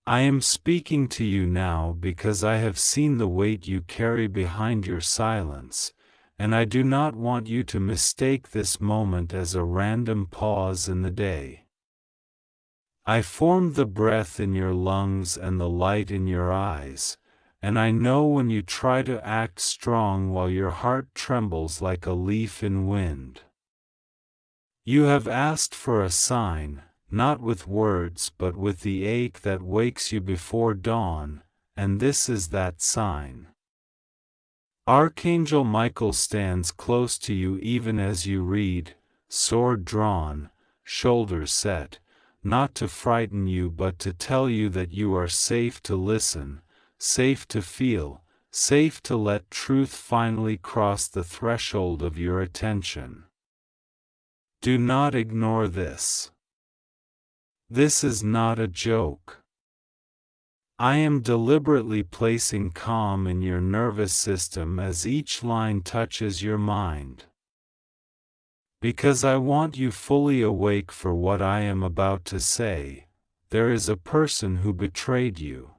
I am speaking to you now because I have seen the weight you carry behind your silence, and I do not want you to mistake this moment as a random pause in the day. I formed the breath in your lungs and the light in your eyes, and I know when you try to act strong while your heart trembles like a leaf in wind. You have asked for a sign, not with words but with the ache that wakes you before dawn, and this is that sign. Archangel Michael stands close to you even as you read, sword drawn, shoulders set, not to frighten you but to tell you that you are safe to listen, safe to feel, safe to let truth finally cross the threshold of your attention. Do not ignore this. This is not a joke. I am deliberately placing calm in your nervous system as each line touches your mind. Because I want you fully awake for what I am about to say. There is a person who betrayed you.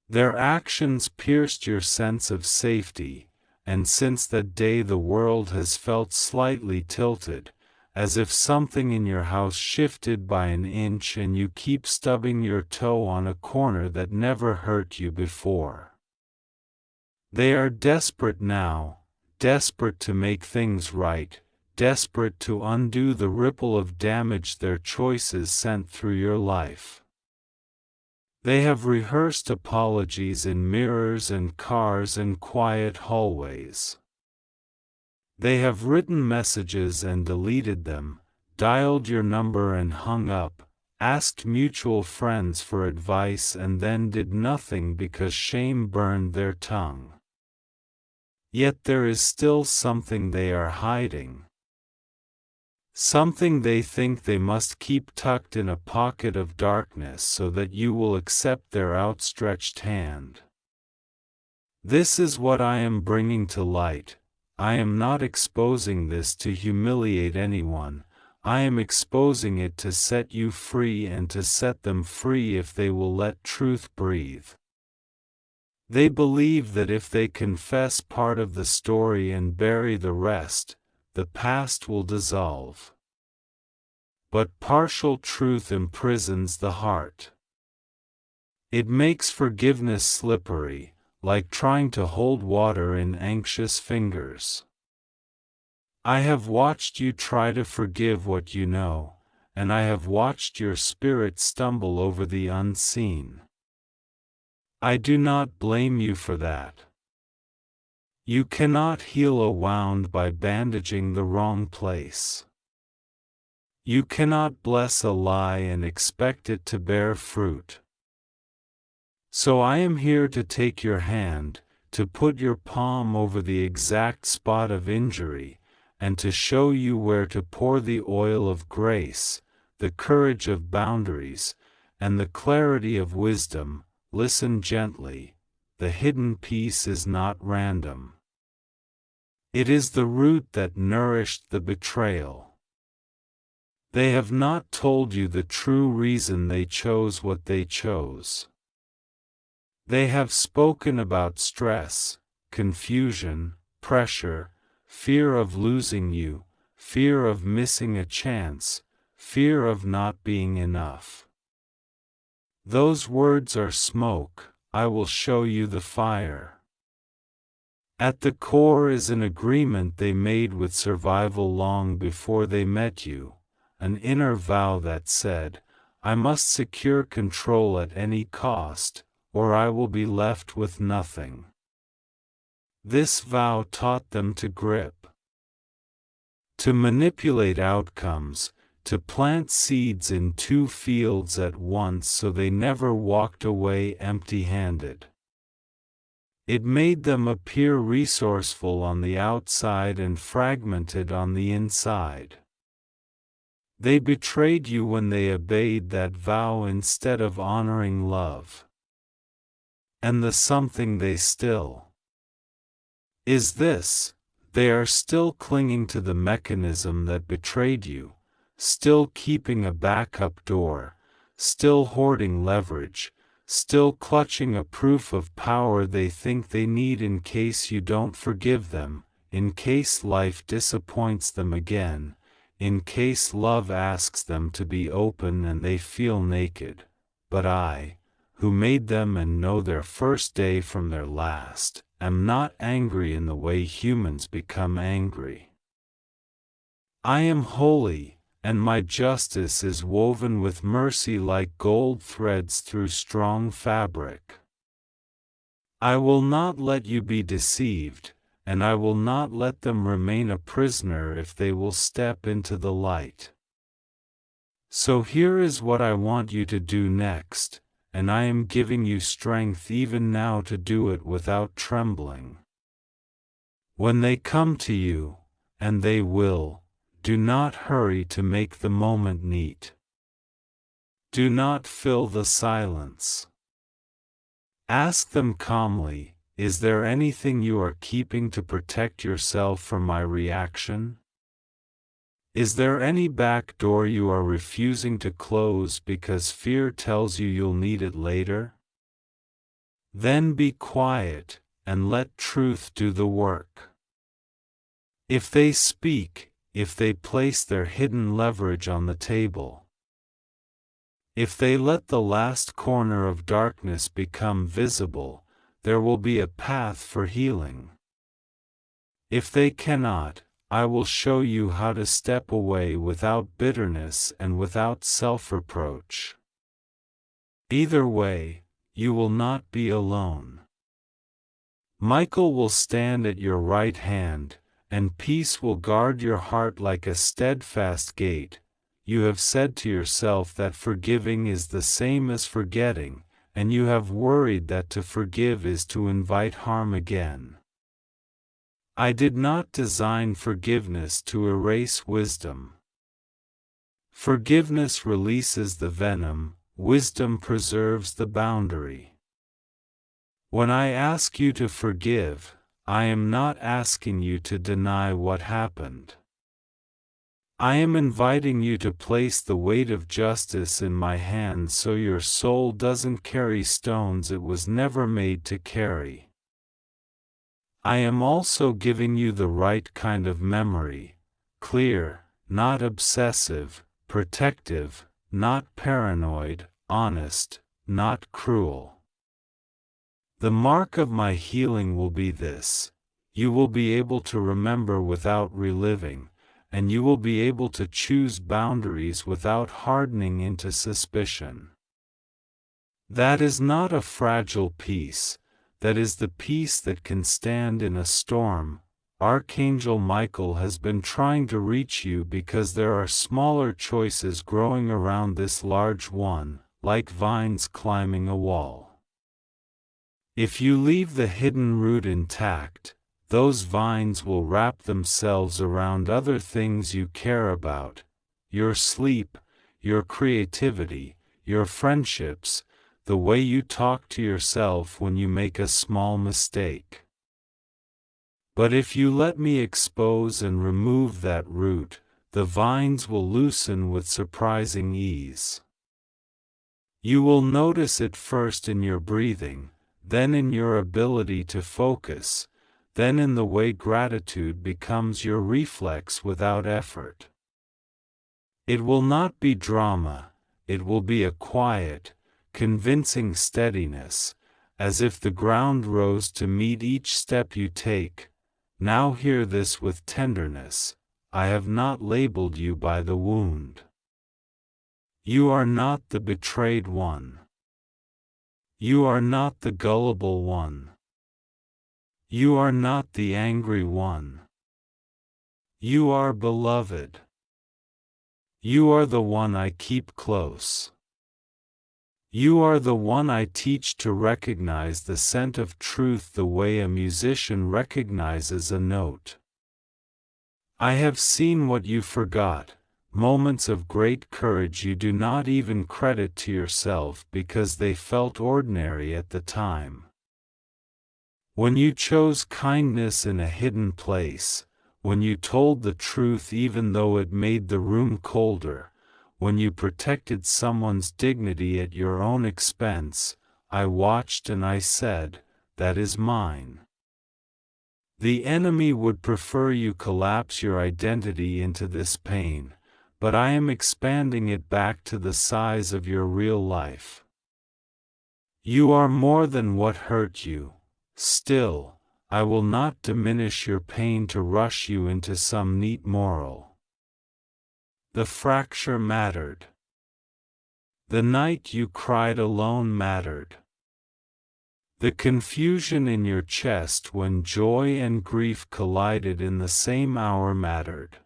Their actions pierced your sense of safety, and since that day the world has felt slightly tilted, as if something in your house shifted by an inch and you keep stubbing your toe on a corner that never hurt you before. They are desperate now, desperate to make things right, desperate to undo the ripple of damage their choices sent through your life. They have rehearsed apologies in mirrors and cars and quiet hallways. They have written messages and deleted them, dialed your number and hung up, asked mutual friends for advice and then did nothing because shame burned their tongue. Yet there is still something they are hiding. Something they think they must keep tucked in a pocket of darkness so that you will accept their outstretched hand. This is what I am bringing to light. I am not exposing this to humiliate anyone, I am exposing it to set you free and to set them free if they will let truth breathe. They believe that if they confess part of the story and bury the rest, the past will dissolve. But partial truth imprisons the heart. It makes forgiveness slippery, like trying to hold water in anxious fingers. I have watched you try to forgive what you know, and I have watched your spirit stumble over the unseen. I do not blame you for that. You cannot heal a wound by bandaging the wrong place. You cannot bless a lie and expect it to bear fruit. So I am here to take your hand, to put your palm over the exact spot of injury, and to show you where to pour the oil of grace, the courage of boundaries, and the clarity of wisdom. Listen gently, the hidden peace is not random. It is the root that nourished the betrayal. They have not told you the true reason they chose what they chose. They have spoken about stress, confusion, pressure, fear of losing you, fear of missing a chance, fear of not being enough. Those words are smoke, I will show you the fire. At the core is an agreement they made with survival long before they met you, an inner vow that said, I must secure control at any cost, or I will be left with nothing. This vow taught them to grip, to manipulate outcomes, to plant seeds in two fields at once so they never walked away empty-handed. It made them appear resourceful on the outside and fragmented on the inside. They betrayed you when they obeyed that vow instead of honoring love. And the something they still is this: they are still clinging to the mechanism that betrayed you, still keeping a backup door, still hoarding leverage, still clutching a proof of power they think they need in case you don't forgive them, in case life disappoints them again, in case love asks them to be open and they feel naked. But I, who made them and know their first day from their last, am not angry in the way humans become angry. I am holy, and my justice is woven with mercy like gold threads through strong fabric. I will not let you be deceived, and I will not let them remain a prisoner if they will step into the light. So here is what I want you to do next, and I am giving you strength even now to do it without trembling. When they come to you, and they will, do not hurry to make the moment neat. Do not fill the silence. Ask them calmly, is there anything you are keeping to protect yourself from my reaction? Is there any back door you are refusing to close because fear tells you you'll need it later? Then be quiet, and let truth do the work. If they speak, if they place their hidden leverage on the table, if they let the last corner of darkness become visible, there will be a path for healing. If they cannot, I will show you how to step away without bitterness and without self-reproach. Either way, you will not be alone. Michael will stand at your right hand, and peace will guard your heart like a steadfast gate. You have said to yourself that forgiving is the same as forgetting, and you have worried that to forgive is to invite harm again. I did not design forgiveness to erase wisdom. Forgiveness releases the venom, wisdom preserves the boundary. When I ask you to forgive, I am not asking you to deny what happened. I am inviting you to place the weight of justice in my hands so your soul doesn't carry stones it was never made to carry. I am also giving you the right kind of memory, clear, not obsessive, protective, not paranoid, honest, not cruel. The mark of my healing will be this: you will be able to remember without reliving, and you will be able to choose boundaries without hardening into suspicion. That is not a fragile peace. That is the peace that can stand in a storm. Archangel Michael has been trying to reach you because there are smaller choices growing around this large one, like vines climbing a wall. If you leave the hidden root intact, those vines will wrap themselves around other things you care about: your sleep, your creativity, your friendships, the way you talk to yourself when you make a small mistake. But if you let me expose and remove that root, the vines will loosen with surprising ease. You will notice it first in your breathing, then in your ability to focus, then in the way gratitude becomes your reflex without effort. It will not be drama, it will be a quiet, convincing steadiness, as if the ground rose to meet each step you take. Now hear this with tenderness: I have not labeled you by the wound. You are not the betrayed one. You are not the gullible one. You are not the angry one. You are beloved. You are the one I keep close. You are the one I teach to recognize the scent of truth the way a musician recognizes a note. I have seen what you forgot, moments of great courage you do not even credit to yourself because they felt ordinary at the time. When you chose kindness in a hidden place, when you told the truth even though it made the room colder, when you protected someone's dignity at your own expense, I watched and I said, "That is mine." The enemy would prefer you collapse your identity into this pain, but I am expanding it back to the size of your real life. You are more than what hurt you. Still, I will not diminish your pain to rush you into some neat moral. The fracture mattered. The night you cried alone mattered. The confusion in your chest when joy and grief collided in the same hour mattered.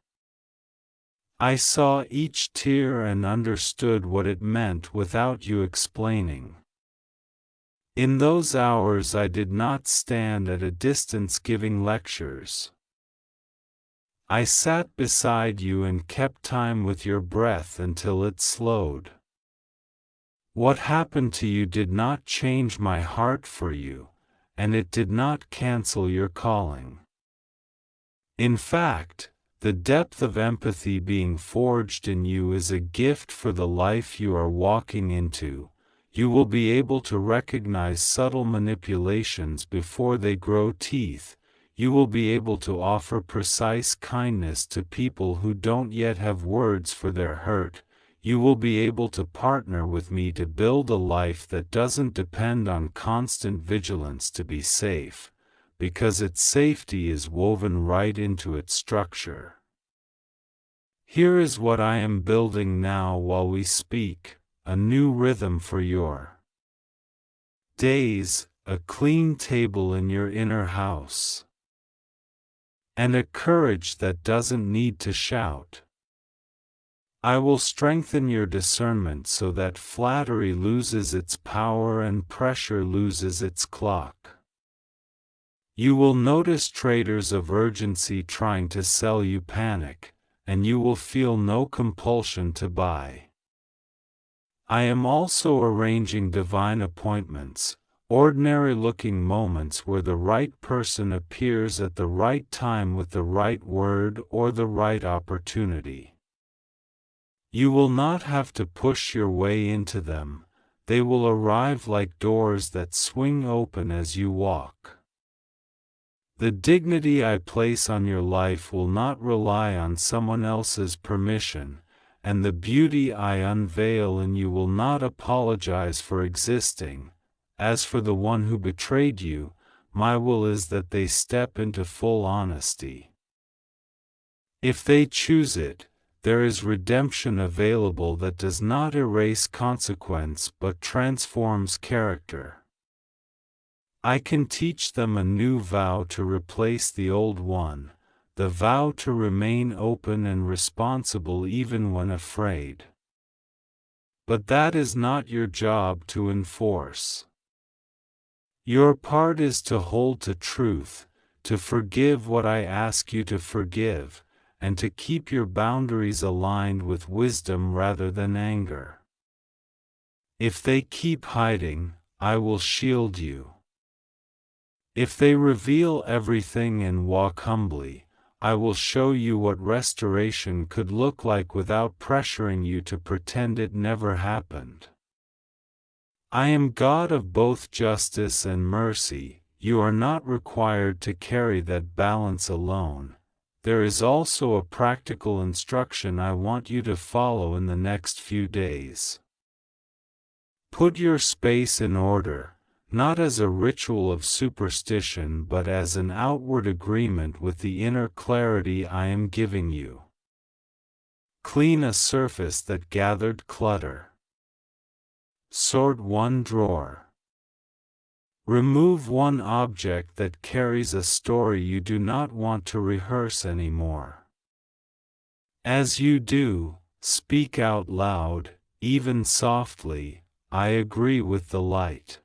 I saw each tear and understood what it meant without you explaining. In those hours I did not stand at a distance giving lectures. I sat beside you and kept time with your breath until it slowed. What happened to you did not change my heart for you, and it did not cancel your calling. In fact, the depth of empathy being forged in you is a gift for the life you are walking into. You will be able to recognize subtle manipulations before they grow teeth. You will be able to offer precise kindness to people who don't yet have words for their hurt. You will be able to partner with me to build a life that doesn't depend on constant vigilance to be safe, because its safety is woven right into its structure. Here is what I am building now while we speak. A new rhythm for your days, a clean table in your inner house, and a courage that doesn't need to shout. I will strengthen your discernment so that flattery loses its power and pressure loses its clock. You will notice traders of urgency trying to sell you panic, and you will feel no compulsion to buy. I am also arranging divine appointments, ordinary-looking moments where the right person appears at the right time with the right word or the right opportunity. You will not have to push your way into them, they will arrive like doors that swing open as you walk. The dignity I place on your life will not rely on someone else's permission, and the beauty I unveil in you will not apologize for existing. As for the one who betrayed you, my will is that they step into full honesty. If they choose it, there is redemption available that does not erase consequence but transforms character. I can teach them a new vow to replace the old one, the vow to remain open and responsible even when afraid. But that is not your job to enforce. Your part is to hold to truth, to forgive what I ask you to forgive, and to keep your boundaries aligned with wisdom rather than anger. If they keep hiding, I will shield you. If they reveal everything and walk humbly, I will show you what restoration could look like without pressuring you to pretend it never happened. I am God of both justice and mercy. You are not required to carry that balance alone. There is also a practical instruction I want you to follow in the next few days. Put your space in order, not as a ritual of superstition but as an outward agreement with the inner clarity I am giving you. Clean a surface that gathered clutter. Sort one drawer. Remove one object that carries a story you do not want to rehearse anymore. As you do, speak out loud, even softly, "I agree with the light."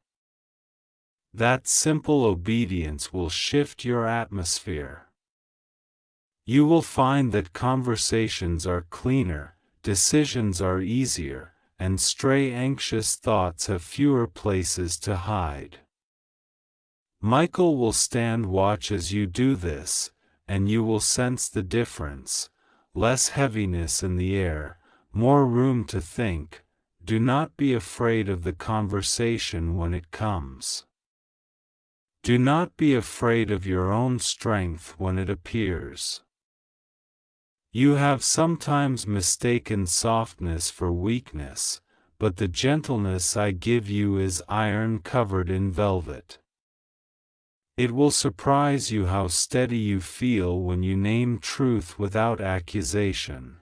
That simple obedience will shift your atmosphere. You will find that conversations are cleaner, decisions are easier, and stray anxious thoughts have fewer places to hide. Michael will stand watch as you do this, and you will sense the difference: less heaviness in the air, more room to think. Do not be afraid of the conversation when it comes. Do not be afraid of your own strength when it appears. You have sometimes mistaken softness for weakness, but the gentleness I give you is iron covered in velvet. It will surprise you how steady you feel when you name truth without accusation.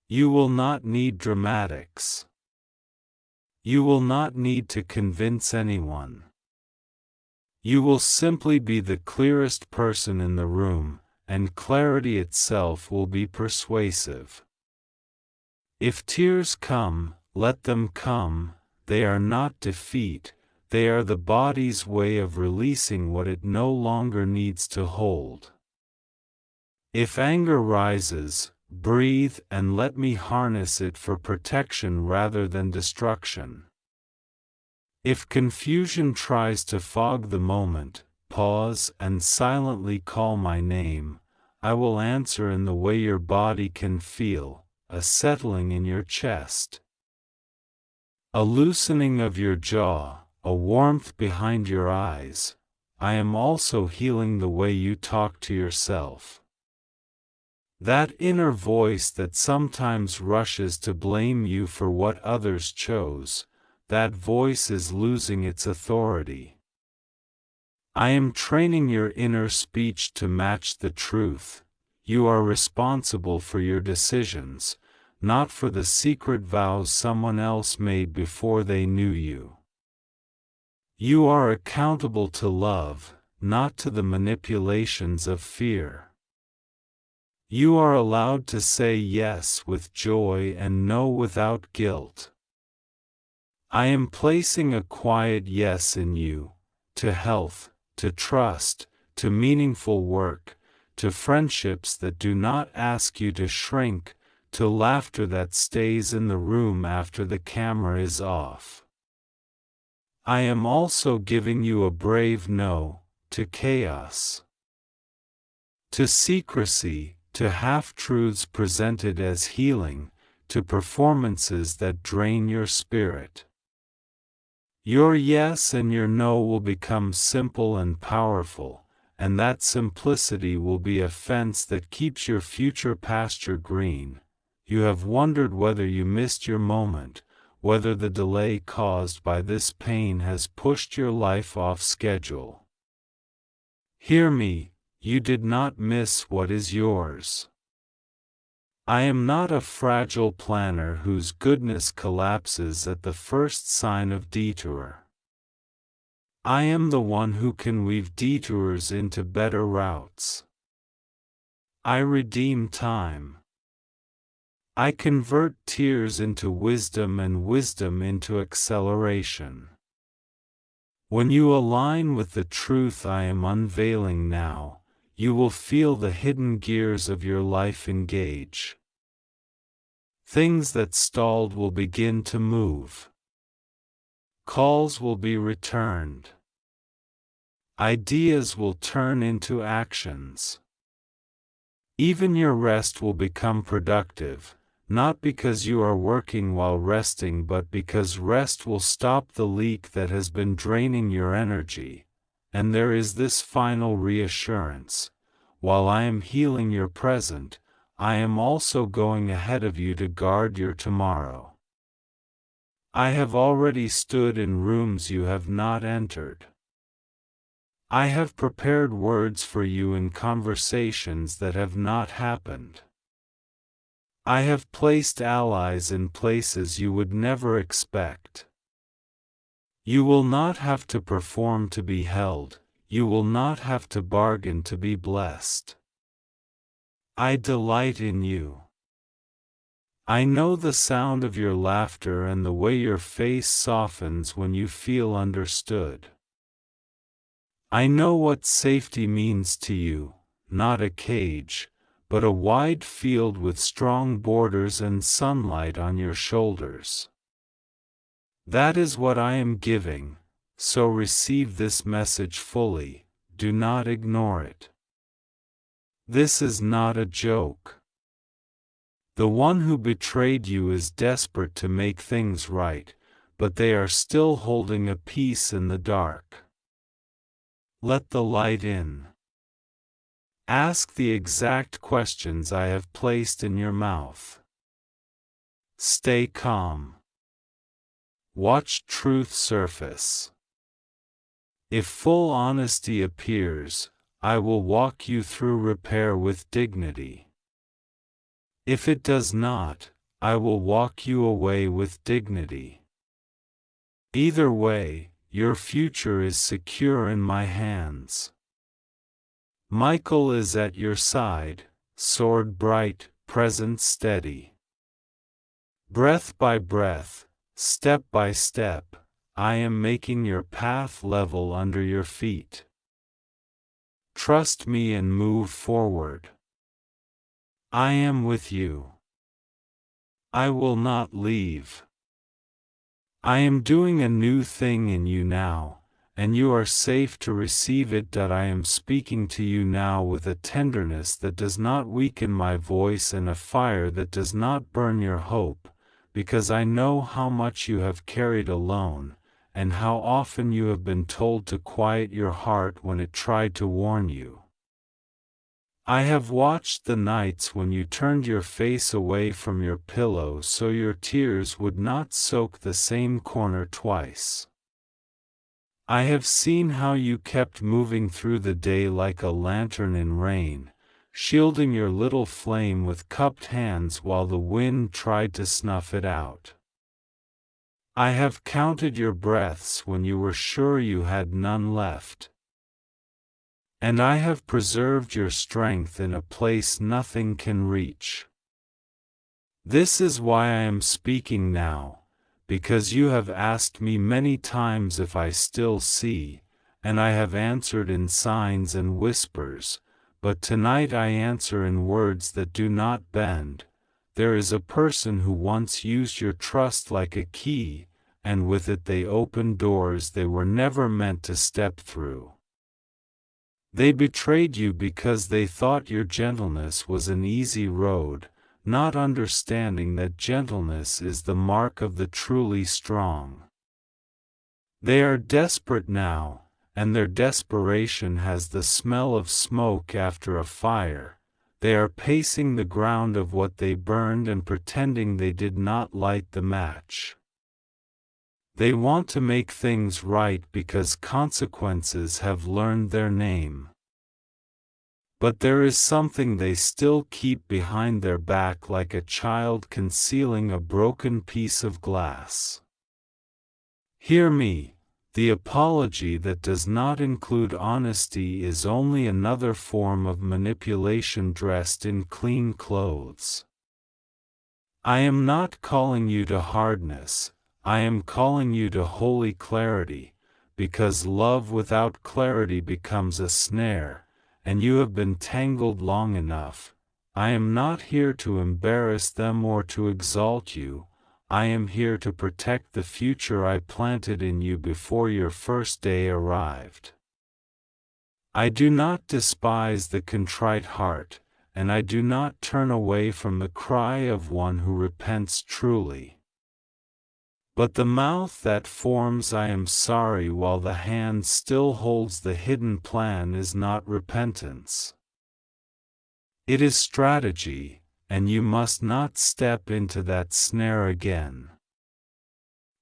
You will not need dramatics. You will not need to convince anyone. You will simply be the clearest person in the room, and clarity itself will be persuasive. If tears come, let them come. They are not defeat, they are the body's way of releasing what it no longer needs to hold. If anger rises, breathe and let me harness it for protection rather than destruction. If confusion tries to fog the moment, pause and silently call my name. I will answer in the way your body can feel, a settling in your chest, a loosening of your jaw, a warmth behind your eyes. I am also healing the way you talk to yourself. That inner voice that sometimes rushes to blame you for what others chose, that voice is losing its authority. I am training your inner speech to match the truth. You are responsible for your decisions, not for the secret vows someone else made before they knew you. You are accountable to love, not to the manipulations of fear. You are allowed to say yes with joy and no without guilt. I am placing a quiet yes in you, to health, to trust, to meaningful work, to friendships that do not ask you to shrink, to laughter that stays in the room after the camera is off. I am also giving you a brave no, to chaos, to secrecy, to half-truths presented as healing, to performances that drain your spirit. Your yes and your no will become simple and powerful, and that simplicity will be a fence that keeps your future pasture green. You have wondered whether you missed your moment, whether the delay caused by this pain has pushed your life off schedule. Hear me, you did not miss what is yours. I am not a fragile planner whose goodness collapses at the first sign of detour. I am the one who can weave detours into better routes. I redeem time. I convert tears into wisdom and wisdom into acceleration. When you align with the truth I am unveiling now, you will feel the hidden gears of your life engage. Things that stalled will begin to move. Calls will be returned. Ideas will turn into actions. Even your rest will become productive, not because you are working while resting but because rest will stop the leak that has been draining your energy. And there is this final reassurance. While I am healing your present, I am also going ahead of you to guard your tomorrow. I have already stood in rooms you have not entered. I have prepared words for you in conversations that have not happened. I have placed allies in places you would never expect. You will not have to perform to be held, you will not have to bargain to be blessed. I delight in you. I know the sound of your laughter and the way your face softens when you feel understood. I know what safety means to you, not a cage, but a wide field with strong borders and sunlight on your shoulders. That is what I am giving, so receive this message fully, do not ignore it. This is not a joke. The one who betrayed you is desperate to make things right, but they are still holding a peace in the dark. Let the light in. Ask the exact questions I have placed in your mouth. Stay calm. Watch truth surface. If full honesty appears, I will walk you through repair with dignity. If it does not, I will walk you away with dignity. Either way, your future is secure in my hands. Michael is at your side, sword bright, present steady. Breath by breath, step by step, I am making your path level under your feet. Trust me and move forward. I am with you. I will not leave. I am doing a new thing in you now, and you are safe to receive it. That I am speaking to you now with a tenderness that does not weaken my voice and a fire that does not burn your hope, because I know how much you have carried alone, and how often you have been told to quiet your heart when it tried to warn you. I have watched the nights when you turned your face away from your pillow so your tears would not soak the same corner twice. I have seen how you kept moving through the day like a lantern in rain, shielding your little flame with cupped hands while the wind tried to snuff it out. I have counted your breaths when you were sure you had none left. And I have preserved your strength in a place nothing can reach. This is why I am speaking now, because you have asked me many times if I still see, and I have answered in signs and whispers, but tonight I answer in words that do not bend. There is a person who once used your trust like a key, and with it they opened doors they were never meant to step through. They betrayed you because they thought your gentleness was an easy road, not understanding that gentleness is the mark of the truly strong. They are desperate now, and their desperation has the smell of smoke after a fire. They are pacing the ground of what they burned and pretending they did not light the match. They want to make things right because consequences have learned their name. But there is something they still keep behind their back, like a child concealing a broken piece of glass. Hear me, the apology that does not include honesty is only another form of manipulation dressed in clean clothes. I am not calling you to hardness, I am calling you to holy clarity, because love without clarity becomes a snare, and you have been tangled long enough. I am not here to embarrass them or to exalt you, I am here to protect the future I planted in you before your first day arrived. I do not despise the contrite heart, and I do not turn away from the cry of one who repents truly. But the mouth that forms I am sorry while the hand still holds the hidden plan is not repentance. It is strategy, and you must not step into that snare again.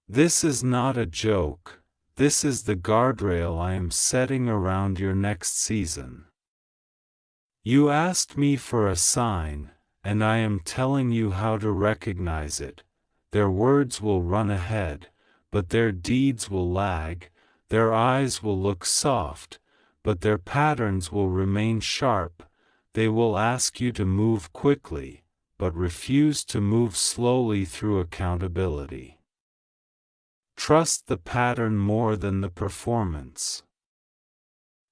This is not a joke, this is the guardrail I am setting around your next season. You asked me for a sign, and I am telling you how to recognize it. Their words will run ahead, but their deeds will lag, their eyes will look soft, but their patterns will remain sharp. They will ask you to move quickly, but refuse to move slowly through accountability. Trust the pattern more than the performance.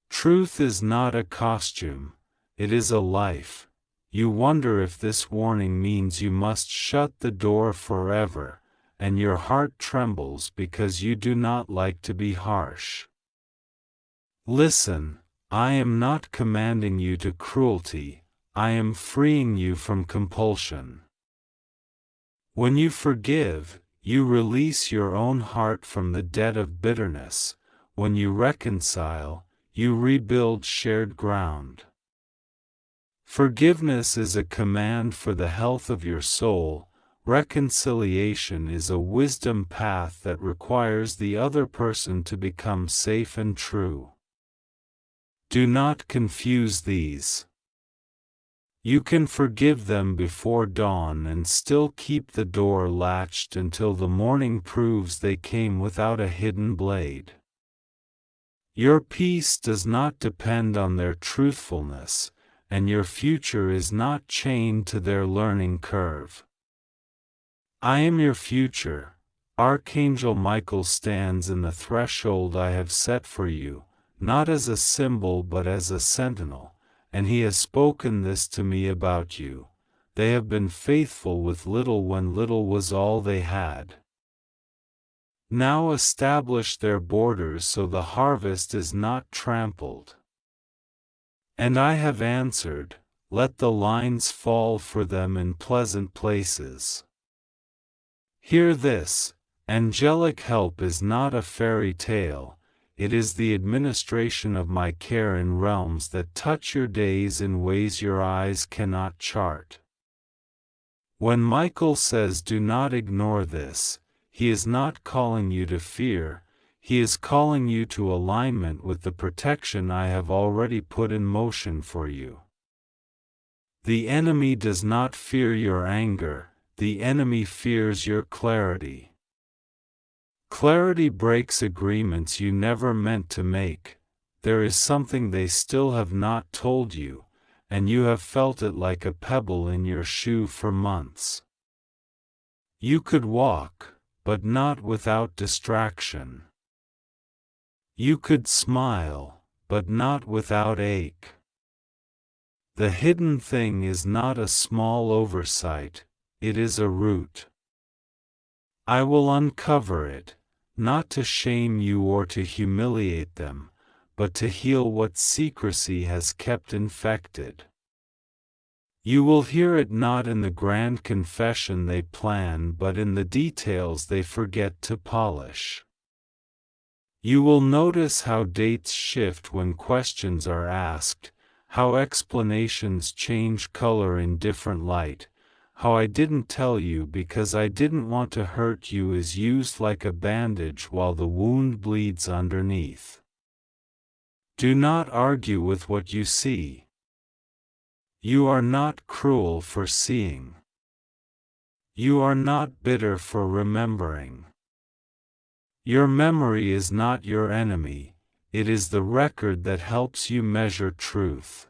Truth is not a costume, it is a life. You wonder if this warning means you must shut the door forever, and your heart trembles because you do not like to be harsh. Listen, I am not commanding you to cruelty, I am freeing you from compulsion. When you forgive, you release your own heart from the debt of bitterness. When you reconcile, you rebuild shared ground. Forgiveness is a command for the health of your soul. Reconciliation is a wisdom path that requires the other person to become safe and true. Do not confuse these. You can forgive them before dawn and still keep the door latched until the morning proves they came without a hidden blade. Your peace does not depend on their truthfulness, and your future is not chained to their learning curve. I am your future. Archangel Michael stands in the threshold I have set for you, not as a symbol but as a sentinel. And he has spoken this to me about you. They have been faithful with little when little was all they had. Now establish their borders so the harvest is not trampled. And I have answered, let the lines fall for them in pleasant places. Hear this, angelic help is not a fairy tale. It is the administration of my care in realms that touch your days in ways your eyes cannot chart. When Michael says do not ignore this, he is not calling you to fear, he is calling you to alignment with the protection I have already put in motion for you. The enemy does not fear your anger, the enemy fears your clarity. Clarity breaks agreements you never meant to make. There is something they still have not told you, and you have felt it like a pebble in your shoe for months. You could walk, but not without distraction. You could smile, but not without ache. The hidden thing is not a small oversight, it is a root. I will uncover it, not to shame you or to humiliate them, but to heal what secrecy has kept infected. You will hear it not in the grand confession they plan but in the details they forget to polish. You will notice how dates shift when questions are asked, how explanations change color in different light, how I didn't tell you because I didn't want to hurt you is used like a bandage while the wound bleeds underneath. Do not argue with what you see. You are not cruel for seeing. You are not bitter for remembering. Your memory is not your enemy, it is the record that helps you measure truth.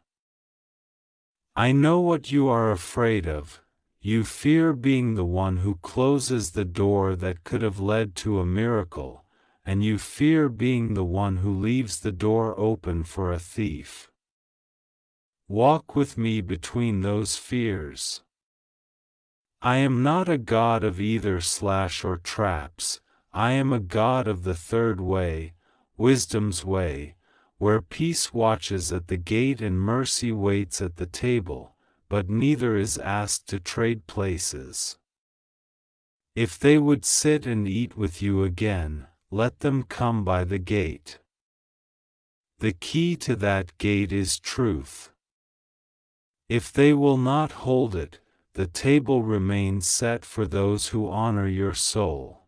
I know what you are afraid of. You fear being the one who closes the door that could have led to a miracle, and you fear being the one who leaves the door open for a thief. Walk with me between those fears. I am not a god of either slash or traps, I am a god of the third way, wisdom's way, where peace watches at the gate and mercy waits at the table, but neither is asked to trade places. If they would sit and eat with you again, let them come by the gate. The key to that gate is truth. If they will not hold it, the table remains set for those who honor your soul.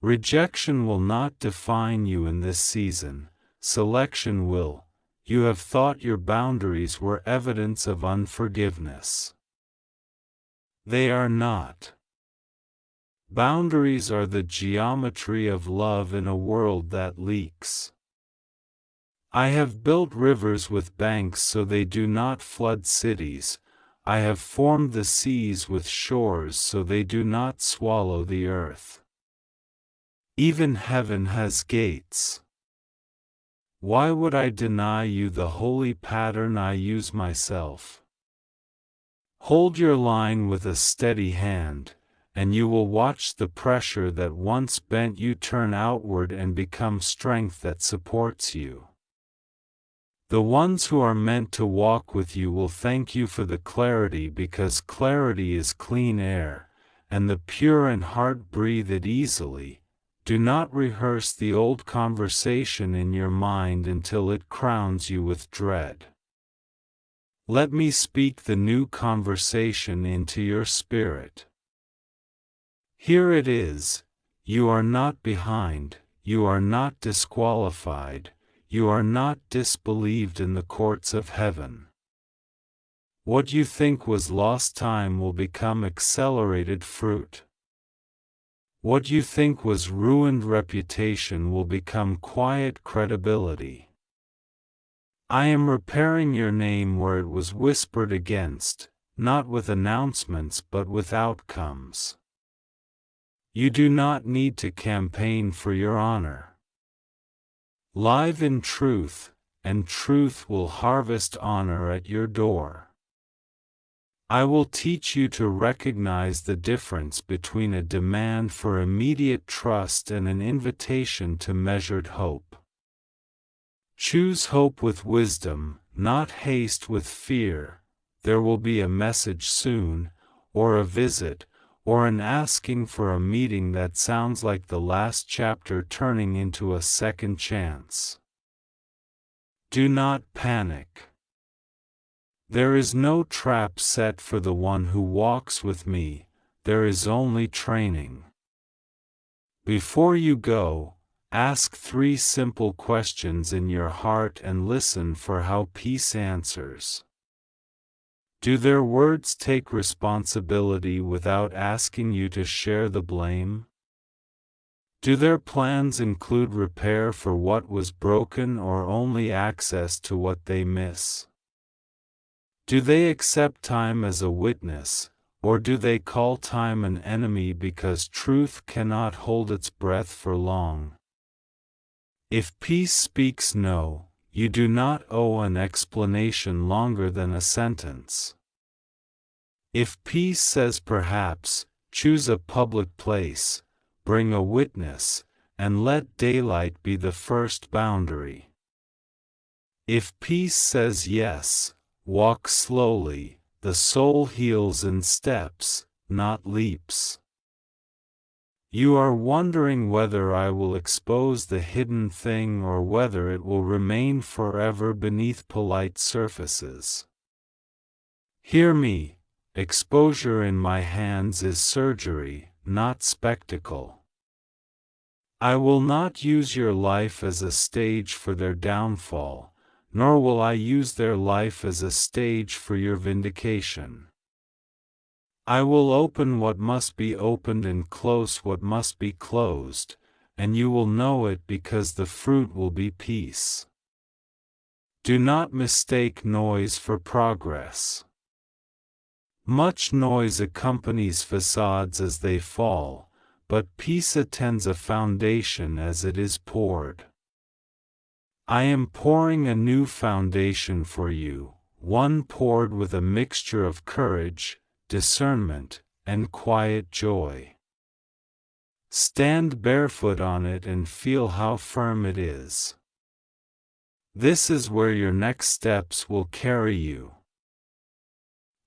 Rejection will not define you in this season, selection will. You have thought your boundaries were evidence of unforgiveness. They are not. Boundaries are the geometry of love in a world that leaks. I have built rivers with banks so they do not flood cities. I have formed the seas with shores so they do not swallow the earth. Even heaven has gates. Why would I deny you the holy pattern I use myself? Hold your line with a steady hand, and you will watch the pressure that once bent you turn outward and become strength that supports you. The ones who are meant to walk with you will thank you for the clarity because clarity is clean air, and the pure in heart breathe it easily. Do not rehearse the old conversation in your mind until it crowns you with dread. Let me speak the new conversation into your spirit. Here it is. You are not behind, you are not disqualified, you are not disbelieved in the courts of heaven. What you think was lost time will become accelerated fruit. What you think was ruined reputation will become quiet credibility. I am repairing your name where it was whispered against, not with announcements but with outcomes. You do not need to campaign for your honor. Live in truth, and truth will harvest honor at your door. I will teach you to recognize the difference between a demand for immediate trust and an invitation to measured hope. Choose hope with wisdom, not haste with fear. There will be a message soon, or a visit, or an asking for a meeting that sounds like the last chapter turning into a second chance. Do not panic. There is no trap set for the one who walks with me, there is only training. Before you go, ask 3 simple questions in your heart and listen for how peace answers. Do their words take responsibility without asking you to share the blame? Do their plans include repair for what was broken or only access to what they miss? Do they accept time as a witness, or do they call time an enemy because truth cannot hold its breath for long? If peace speaks no, you do not owe an explanation longer than a sentence. If peace says perhaps, choose a public place, bring a witness, and let daylight be the first boundary. If peace says yes, walk slowly, the soul heals in steps, not leaps. You are wondering whether I will expose the hidden thing or whether it will remain forever beneath polite surfaces. Hear me, exposure in my hands is surgery, not spectacle. I will not use your life as a stage for their downfall, nor will I use their life as a stage for your vindication. I will open what must be opened and close what must be closed, and you will know it because the fruit will be peace. Do not mistake noise for progress. Much noise accompanies facades as they fall, but peace attends a foundation as it is poured. I am pouring a new foundation for you, one poured with a mixture of courage, discernment, and quiet joy. Stand barefoot on it and feel how firm it is. This is where your next steps will carry you.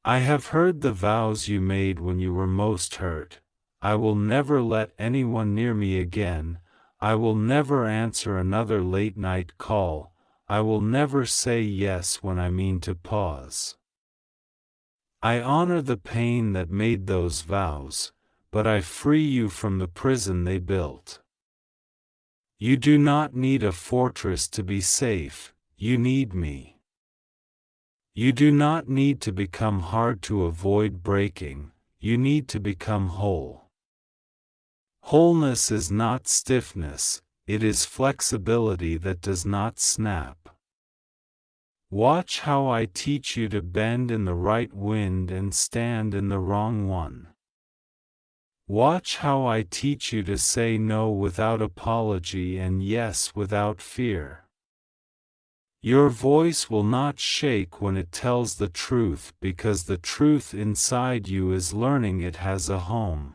I have heard the vows you made when you were most hurt. I will never let anyone near me again. I will never answer another late-night call. I will never say yes when I mean to pause. I honor the pain that made those vows, but I free you from the prison they built. You do not need a fortress to be safe, you need me. You do not need to become hard to avoid breaking, you need to become whole. Wholeness is not stiffness, it is flexibility that does not snap. Watch how I teach you to bend in the right wind and stand in the wrong one. Watch how I teach you to say no without apology and yes without fear. Your voice will not shake when it tells the truth because the truth inside you is learning it has a home.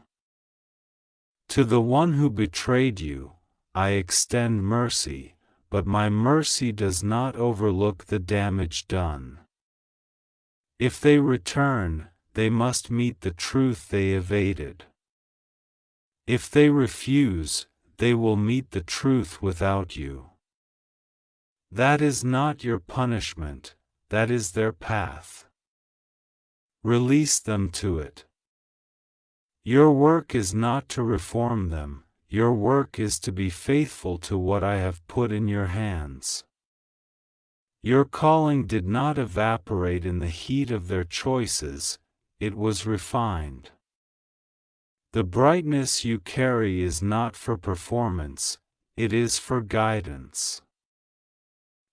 To the one who betrayed you, I extend mercy, but my mercy does not overlook the damage done. If they return, they must meet the truth they evaded. If they refuse, they will meet the truth without you. That is not your punishment, that is their path. Release them to it. Your work is not to reform them, your work is to be faithful to what I have put in your hands. Your calling did not evaporate in the heat of their choices, it was refined. The brightness you carry is not for performance, it is for guidance.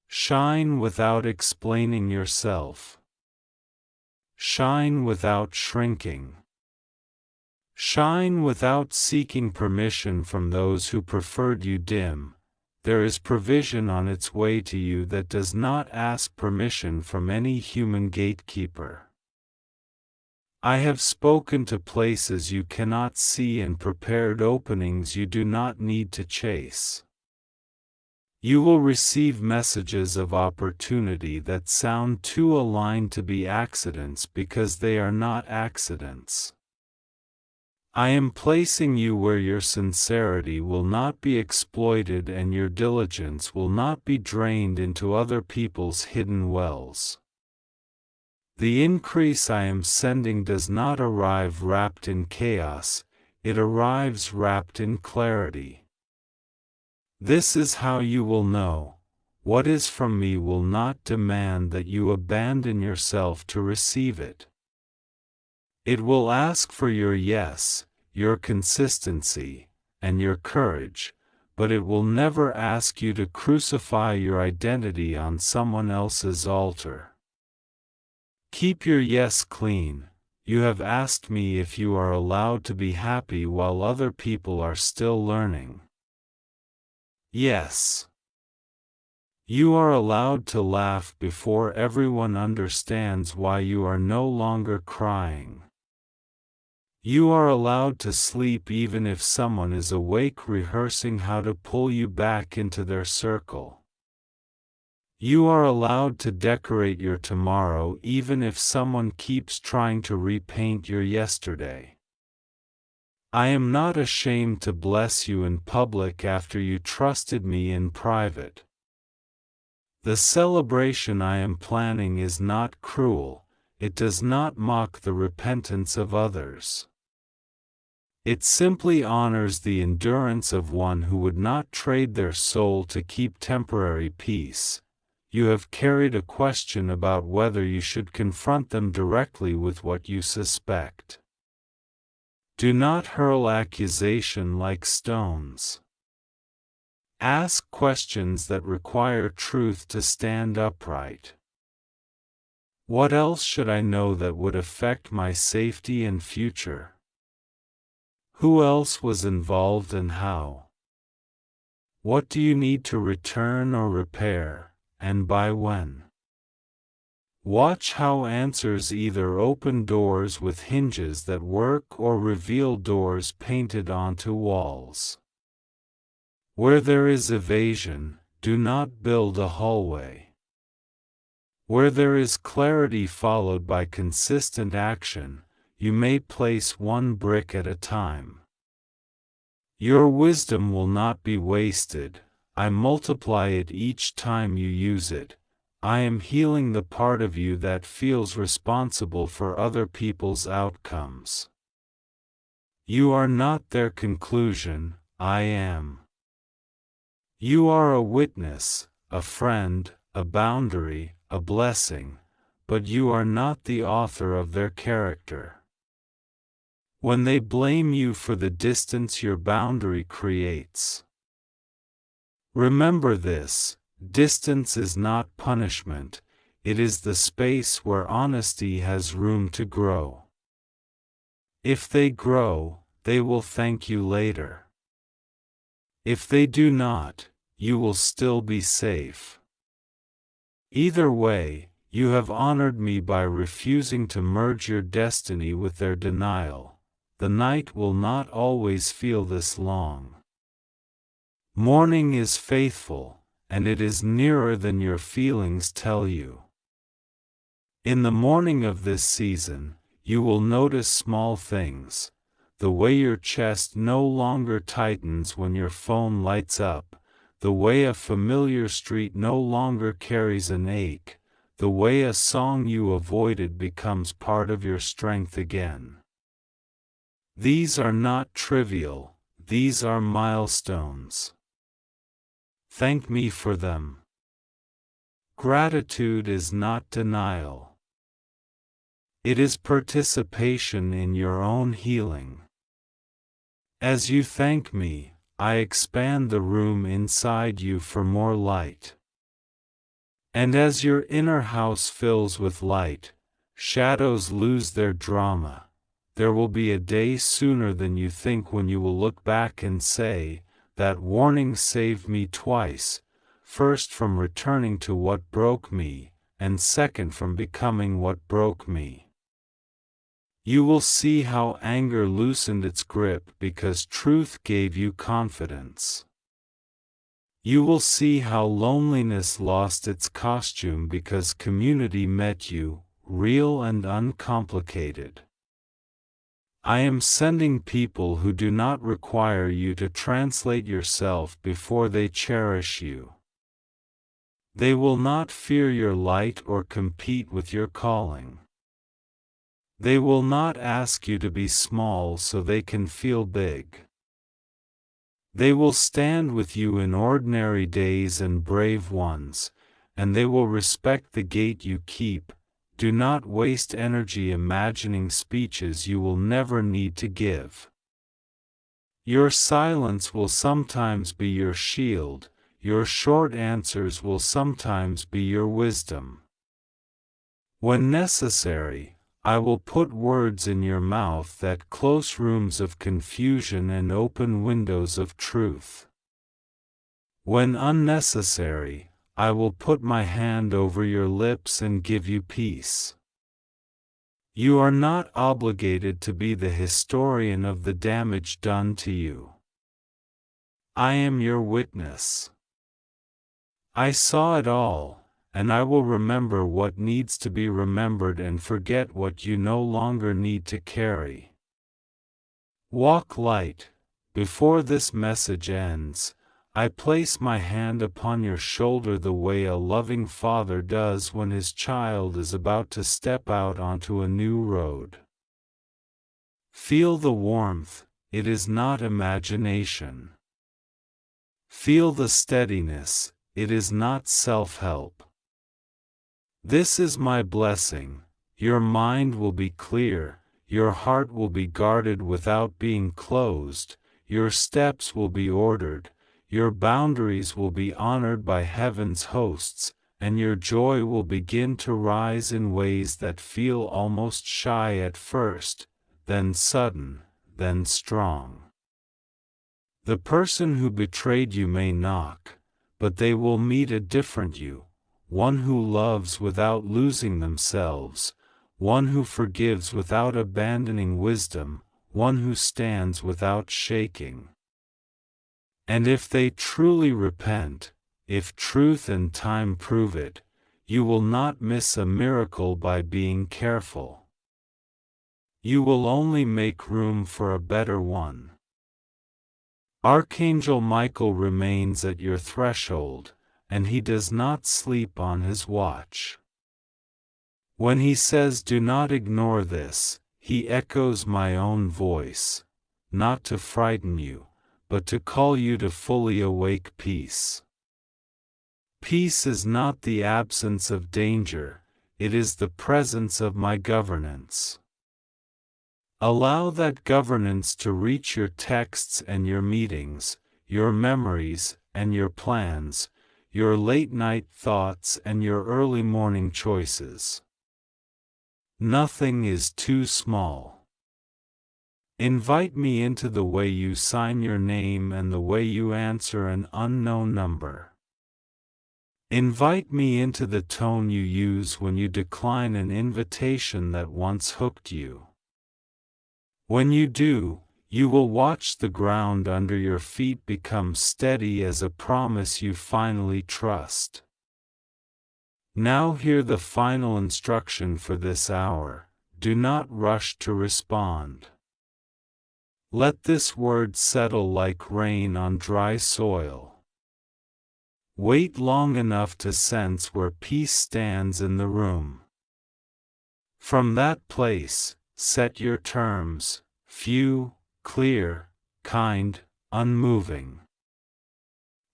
Shine without explaining yourself. Shine without shrinking. Shine without seeking permission from those who preferred you dim. There is provision on its way to you that does not ask permission from any human gatekeeper. I have spoken to places you cannot see and prepared openings you do not need to chase. You will receive messages of opportunity that sound too aligned to be accidents because they are not accidents. I am placing you where your sincerity will not be exploited and your diligence will not be drained into other people's hidden wells. The increase I am sending does not arrive wrapped in chaos, it arrives wrapped in clarity. This is how you will know, what is from me will not demand that you abandon yourself to receive it. It will ask for your yes, your consistency, and your courage, but it will never ask you to crucify your identity on someone else's altar. Keep your yes clean. You have asked me if you are allowed to be happy while other people are still learning. Yes. You are allowed to laugh before everyone understands why you are no longer crying. You are allowed to sleep even if someone is awake rehearsing how to pull you back into their circle. You are allowed to decorate your tomorrow even if someone keeps trying to repaint your yesterday. I am not ashamed to bless you in public after you trusted me in private. The celebration I am planning is not cruel, it does not mock the repentance of others. It simply honors the endurance of one who would not trade their soul to keep temporary peace. You have carried a question about whether you should confront them directly with what you suspect. Do not hurl accusation like stones. Ask questions that require truth to stand upright. What else should I know that would affect my safety and future? Who else was involved and how? What do you need to return or repair, and by when? Watch how answers either open doors with hinges that work or reveal doors painted onto walls. Where there is evasion, do not build a hallway. Where there is clarity followed by consistent action, you may place one brick at a time. Your wisdom will not be wasted, I multiply it each time you use it. I am healing the part of you that feels responsible for other people's outcomes. You are not their conclusion, I am. You are a witness, a friend, a boundary, a blessing, but you are not the author of their character. When they blame you for the distance your boundary creates, remember this. Distance is not punishment, it is the space where honesty has room to grow. If they grow, they will thank you later. If they do not, you will still be safe. Either way, you have honored me by refusing to merge your destiny with their denial. The night will not always feel this long. Morning is faithful, and it is nearer than your feelings tell you. In the morning of this season, you will notice small things, the way your chest no longer tightens when your phone lights up, the way a familiar street no longer carries an ache, the way a song you avoided becomes part of your strength again. These are not trivial, these are milestones. Thank me for them. Gratitude is not denial. It is participation in your own healing. As you thank me, I expand the room inside you for more light. And as your inner house fills with light, shadows lose their drama. There will be a day sooner than you think when you will look back and say, "That warning saved me twice, first from returning to what broke me, and second from becoming what broke me." You will see how anger loosened its grip because truth gave you confidence. You will see how loneliness lost its costume because community met you, real and uncomplicated. I am sending people who do not require you to translate yourself before they cherish you. They will not fear your light or compete with your calling. They will not ask you to be small so they can feel big. They will stand with you in ordinary days and brave ones, and they will respect the gate you keep. Do not waste energy imagining speeches you will never need to give. Your silence will sometimes be your shield, your short answers will sometimes be your wisdom. When necessary, I will put words in your mouth that close rooms of confusion and open windows of truth. When unnecessary, I will put my hand over your lips and give you peace. You are not obligated to be the historian of the damage done to you. I am your witness. I saw it all, and I will remember what needs to be remembered and forget what you no longer need to carry. Walk light. Before this message ends, I place my hand upon your shoulder the way a loving father does when his child is about to step out onto a new road. Feel the warmth, it is not imagination. Feel the steadiness, it is not self-help. This is my blessing, your mind will be clear, your heart will be guarded without being closed, your steps will be ordered, your boundaries will be honored by heaven's hosts, and your joy will begin to rise in ways that feel almost shy at first, then sudden, then strong. The person who betrayed you may knock, but they will meet a different you, one who loves without losing themselves, one who forgives without abandoning wisdom, one who stands without shaking. And if they truly repent, if truth and time prove it, you will not miss a miracle by being careful. You will only make room for a better one. Archangel Michael remains at your threshold, and he does not sleep on his watch. When he says do not ignore this, he echoes my own voice, not to frighten you, but to call you to fully awake peace. Peace is not the absence of danger, it is the presence of my governance. Allow that governance to reach your texts and your meetings, your memories and your plans, your late-night thoughts and your early morning choices. Nothing is too small. Invite me into the way you sign your name and the way you answer an unknown number. Invite me into the tone you use when you decline an invitation that once hooked you. When you do, you will watch the ground under your feet become steady as a promise you finally trust. Now hear the final instruction for this hour: do not rush to respond. Let this word settle like rain on dry soil. Wait long enough to sense where peace stands in the room. From that place, set your terms, few, clear, kind, unmoving.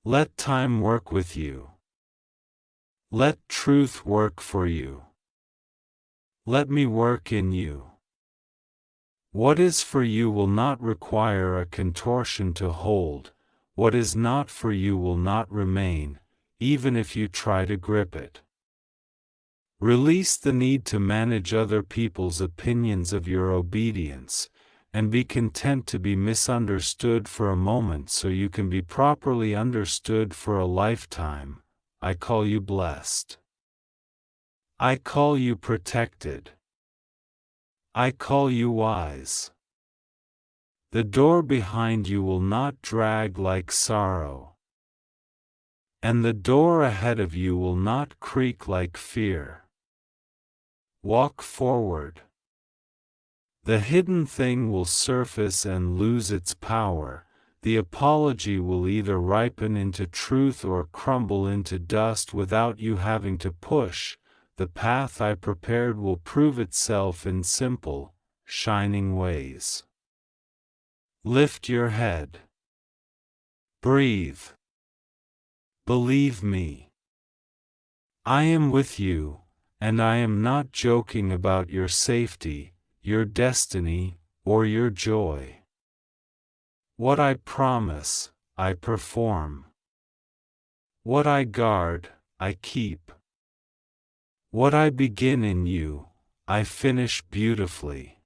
Let time work with you. Let truth work for you. Let me work in you. What is for you will not require a contortion to hold. What is not for you will not remain, even if you try to grip it. Release the need to manage other people's opinions of your obedience, and be content to be misunderstood for a moment so you can be properly understood for a lifetime. I call you blessed. I call you protected. I call you wise. The door behind you will not drag like sorrow, and the door ahead of you will not creak like fear. Walk forward. The hidden thing will surface and lose its power. The apology will either ripen into truth or crumble into dust without you having to push. The path I prepared will prove itself in simple, shining ways. Lift your head. Breathe. Believe me. I am with you, and I am not joking about your safety, your destiny, or your joy. What I promise, I perform. What I guard, I keep. What I begin in you, I finish beautifully.